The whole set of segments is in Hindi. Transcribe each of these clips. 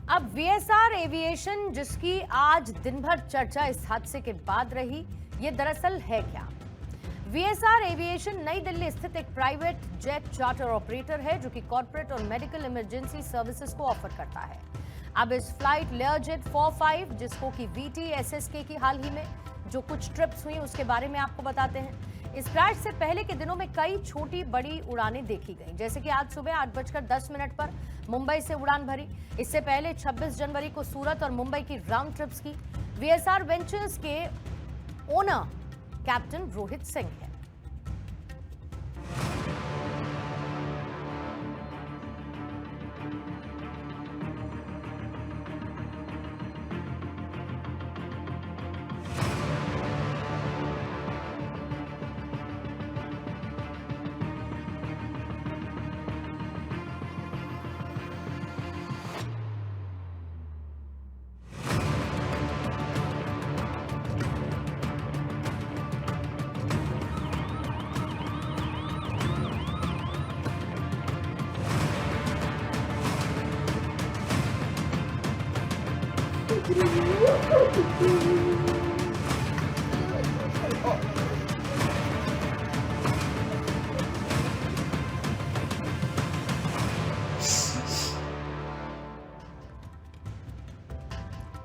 अब वीएसआर एविएशन, जिसकी आज दिन भर चर्चा इस हादसे के बाद रही, ये दरअसल है क्या? वीएसआर एविएशन नई दिल्ली स्थित एक प्राइवेट जेट चार्टर ऑपरेटर है जो कि कॉर्पोरेट और मेडिकल इमरजेंसी सर्विसेज को ऑफर करता है। अब इस फ्लाइट लेयरजेट 45, जिसको कि VTSSK की हाल ही में जो कुछ ट्रिप्स हुई उसके बारे में आपको बताते हैं। इस क्रैश से पहले के दिनों में कई छोटी बड़ी उड़ानें देखी गई, जैसे कि आज सुबह 8:10 पर मुंबई से उड़ान भरी। इससे पहले 26 जनवरी को सूरत और मुंबई की राउंड ट्रिप्स की। वीएसआर वेंचर्स के ओनर कैप्टन रोहित सिंह है।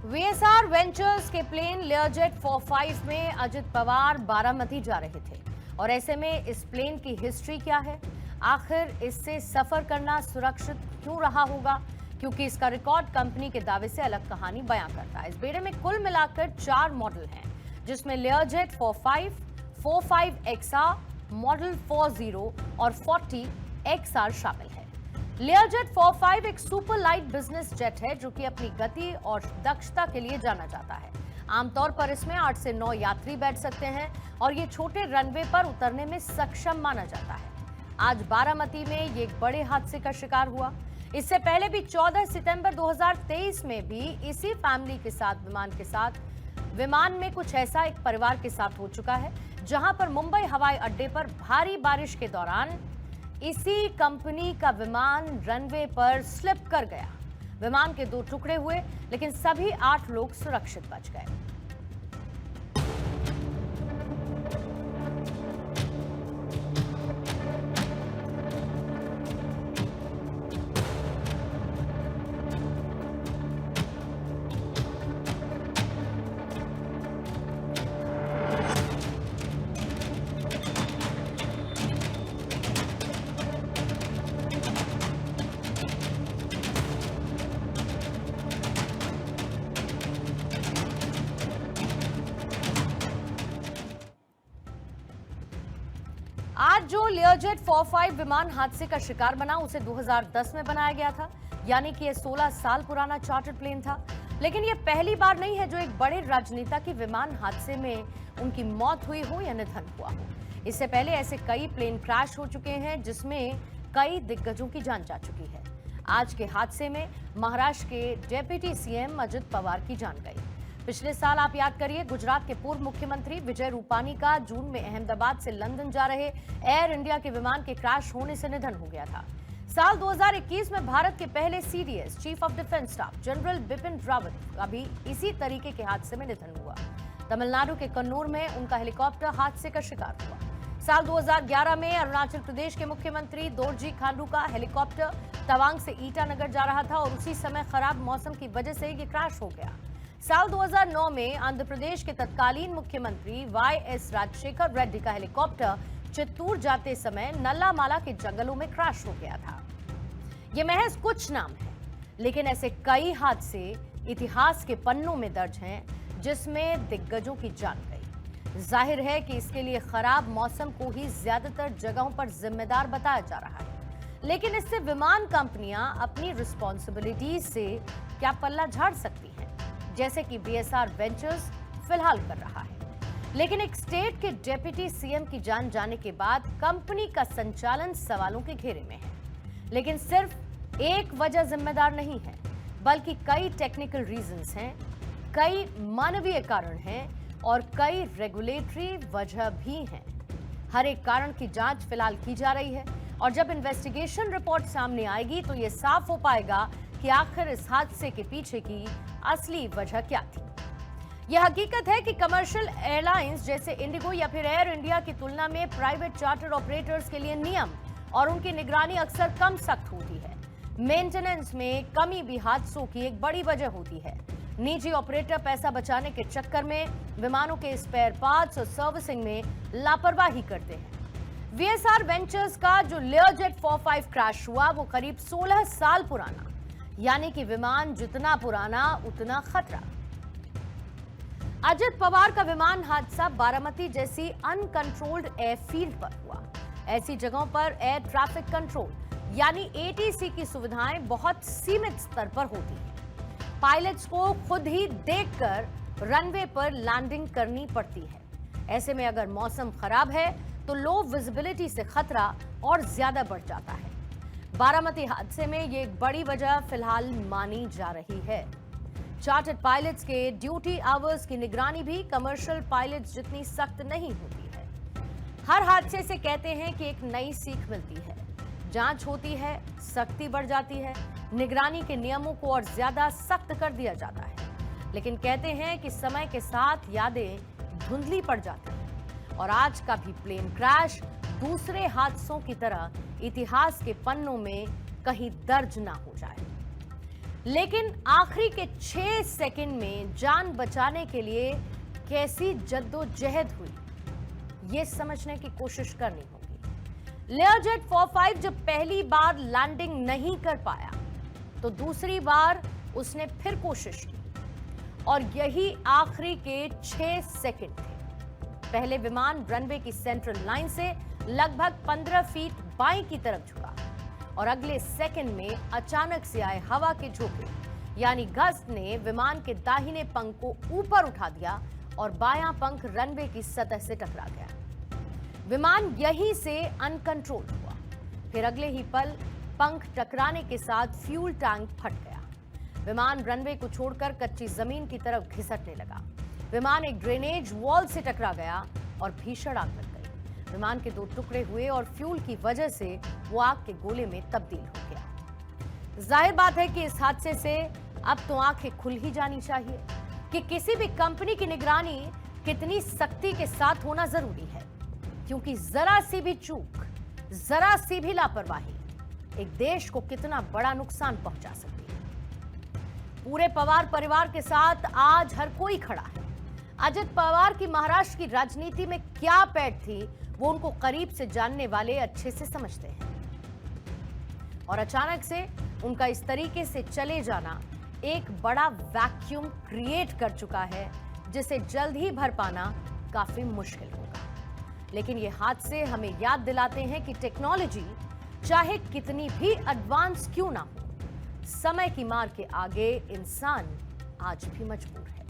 वीएसआर वेंचर्स के प्लेन लेयरजेट 45 में अजित पवार बारामती जा रहे थे, और ऐसे में इस प्लेन की हिस्ट्री क्या है? आखिर इससे सफर करना सुरक्षित क्यों रहा होगा? क्योंकि इसका रिकॉर्ड कंपनी के दावे से अलग कहानी बयां करता है। इस बेड़े में कुल मिलाकर 4 मॉडल हैं, जिसमें लेयरजेट 45, 45XR, मॉडल 40 और 40XR शामिल है। लेयरजेट 45 एक सुपर लाइट बिजनेस जेट है जो कि अपनी गति और दक्षता के लिए जाना जाता है। आमतौर पर इसमें 8 से 9 यात्री बैठ सकते हैं और ये छोटे रनवे पर उतरने में सक्षम माना जाता है। आज बारामती में ये एक बड़े हादसे का शिकार हुआ। इससे पहले भी 14 सितंबर 2023 में भी इसी फैमिली के साथ विमान में कुछ ऐसा एक परिवार के साथ हो चुका है, जहां पर मुंबई हवाई अड्डे पर भारी बारिश के दौरान इसी कंपनी का विमान रनवे पर स्लिप कर गया। विमान के 2 टुकड़े हुए, लेकिन सभी 8 लोग सुरक्षित बच गए। आज जो लेयरजेट 45 विमान हादसे का शिकार बना, उसे 2010 में बनाया गया था, यानी कि यह 16 साल पुराना चार्टर्ड प्लेन था। लेकिन यह पहली बार नहीं है जो एक बड़े राजनेता की विमान हादसे में उनकी मौत हुई हो या निधन हुआ हो। इससे पहले ऐसे कई प्लेन क्रैश हो चुके हैं जिसमें कई दिग्गजों की जान जा चुकी है। आज के हादसे में महाराष्ट्र के डेप्यूटी सीएम अजित पवार की जान गई। पिछले साल आप याद करिए, गुजरात के पूर्व मुख्यमंत्री विजय रूपानी का जून में अहमदाबाद से लंदन जा रहे एयर इंडिया के विमान के क्रैश होने से निधन हो गया था। साल 2021 में भारत के पहले CDS chief of defence staff general Bipin Rawat का भी इसी तरीके के हादसे में निधन हुआ। तमिलनाडु के कन्नूर में उनका हेलीकॉप्टर हादसे का शिकार हुआ। साल 2011 में अरुणाचल प्रदेश के मुख्यमंत्री दोरजी खांडू का हेलीकॉप्टर तवांग से ईटानगर जा रहा था और उसी समय खराब मौसम की वजह से ये क्रैश हो गया। साल 2009 में आंध्र प्रदेश के तत्कालीन मुख्यमंत्री YS राजशेखर रेड्डी का हेलीकॉप्टर चित्तूर जाते समय नल्लामाला के जंगलों में क्रैश हो गया था। ये महज कुछ नाम है, लेकिन ऐसे कई हादसे इतिहास के पन्नों में दर्ज हैं जिसमें दिग्गजों की जान गई। जाहिर है कि इसके लिए खराब मौसम को ही ज्यादातर जगहों पर जिम्मेदार बताया जा रहा है, लेकिन इससे विमान कंपनियां अपनी रिस्पॉन्सिबिलिटी से क्या पल्ला झाड़ सकती हैं, जैसे कि वीएसआर वेंचर्स फिलहाल कर रहा है। लेकिन एक स्टेट के डिप्टी सीएम की जान जाने के बाद कंपनी का संचालन सवालों के घेरे में है। लेकिन सिर्फ एक वजह जिम्मेदार नहीं है, बल्कि कई टेक्निकल रीजंस हैं, कई मानवीय कारण हैं और कई रेगुलेटरी वजह भी हैं। हर एक कारण की जांच फिलहाल की जा रही है और जब इन्वेस्टिगेशन रिपोर्ट सामने आएगी तो यह साफ हो पाएगा कि आखिर इस हादसे के पीछे की असली वजह क्या थी। यह हकीकत है कि कमर्शियल एयरलाइंस जैसे इंडिगो या फिर एयर इंडिया की तुलना में प्राइवेट चार्टर ऑपरेटर्स के लिए नियम और उनकी निगरानी अक्सर कम सख्त होती है। मेंटेनेंस में कमी भी हादसों की एक बड़ी वजह होती है। निजी ऑपरेटर पैसा बचाने के चक्कर में विमानों के स्पेयर पार्ट्स और सर्विसिंग में लापरवाही करते हैं। वीएसआर वेंचर्स का जो लेयरजेट 45 क्रैश हुआ वो करीब 16 साल पुराना, यानी कि विमान जितना पुराना उतना खतरा। अजित पवार का विमान हादसा बारामती जैसी अनकंट्रोल्ड एयरफील्ड पर हुआ। ऐसी जगहों पर एयर ट्रैफिक कंट्रोल यानी एटीसी की सुविधाएं बहुत सीमित स्तर पर होती हैं। पायलट्स को खुद ही देखकर रनवे पर लैंडिंग करनी पड़ती है। ऐसे में अगर मौसम खराब है तो लो विजिबिलिटी से खतरा और ज्यादा बढ़ जाता है। बारामती हादसे में ये एक बड़ी वजह फिलहाल मानी जा रही है। चार्टर्ड पायलट्स के ड्यूटी आवर्स की निगरानी भी कमर्शियल पायलट्स जितनी सख्त नहीं होती है। हर हादसे से कहते हैं कि एक नई सीख मिलती है, जांच होती है, सख्ती बढ़ जाती है, निगरानी के नियमों को और ज्यादा सख्त कर दिया जाता है। लेकिन कहते हैं कि समय के साथ यादें धुंधली पड़ जाती हैं और आज का भी प्लेन क्रैश दूसरे हादसों की तरह इतिहास के पन्नों में कहीं दर्ज ना हो जाए। लेकिन आखिरी के 6 सेकंड में जान बचाने के लिए कैसी जद्दोजहद हुई, ये समझने की कोशिश करनी होगी। लेयरजेट 45 जब पहली बार लैंडिंग नहीं कर पाया तो दूसरी बार उसने फिर कोशिश की और यही आखिरी के 6 सेकंड थे। पहले विमान रनवे की सेंट्रल लाइन से लगभग 15 फीट बाईं की तरफ झुका और अगले सेकंड में अचानक से आए हवा के झोंके यानी गस्ट ने विमान के दाहिने पंख को ऊपर उठा दिया और बायां पंख रनवे की सतह से टकरा गया। विमान यहीं से अनकंट्रोल हुआ। फिर अगले ही पल पंख टकराने के साथ फ्यूल टैंक फट गया। विमान रनवे को छोड़कर कच्ची जमीन की तरफ घिसटने लगा। विमान एक ड्रेनेज वॉल से टकरा गया और भीषण आग लग गई। विमान के 2 टुकड़े हुए और फ्यूल की वजह से वो आग के गोले में तब्दील हो गया। जाहिर बात है कि इस हादसे से अब तो आंखें खुल ही जानी चाहिए कि किसी भी कंपनी की निगरानी कितनी सख्ती के साथ होना जरूरी है, क्योंकि जरा सी भी चूक, जरा सी भी लापरवाही एक देश को कितना बड़ा नुकसान पहुंचा सकती है। पूरे पवार परिवार के साथ आज हर कोई खड़ा है। अजित पवार की महाराष्ट्र की राजनीति में क्या पैठ थी वो उनको करीब से जानने वाले अच्छे से समझते हैं और अचानक से उनका इस तरीके से चले जाना एक बड़ा वैक्यूम क्रिएट कर चुका है जिसे जल्द ही भर पाना काफी मुश्किल होगा। लेकिन ये हादसे हमें याद दिलाते हैं कि टेक्नोलॉजी चाहे कितनी भी एडवांस क्यों ना हो, समय की मार के आगे इंसान आज भी मजबूर है।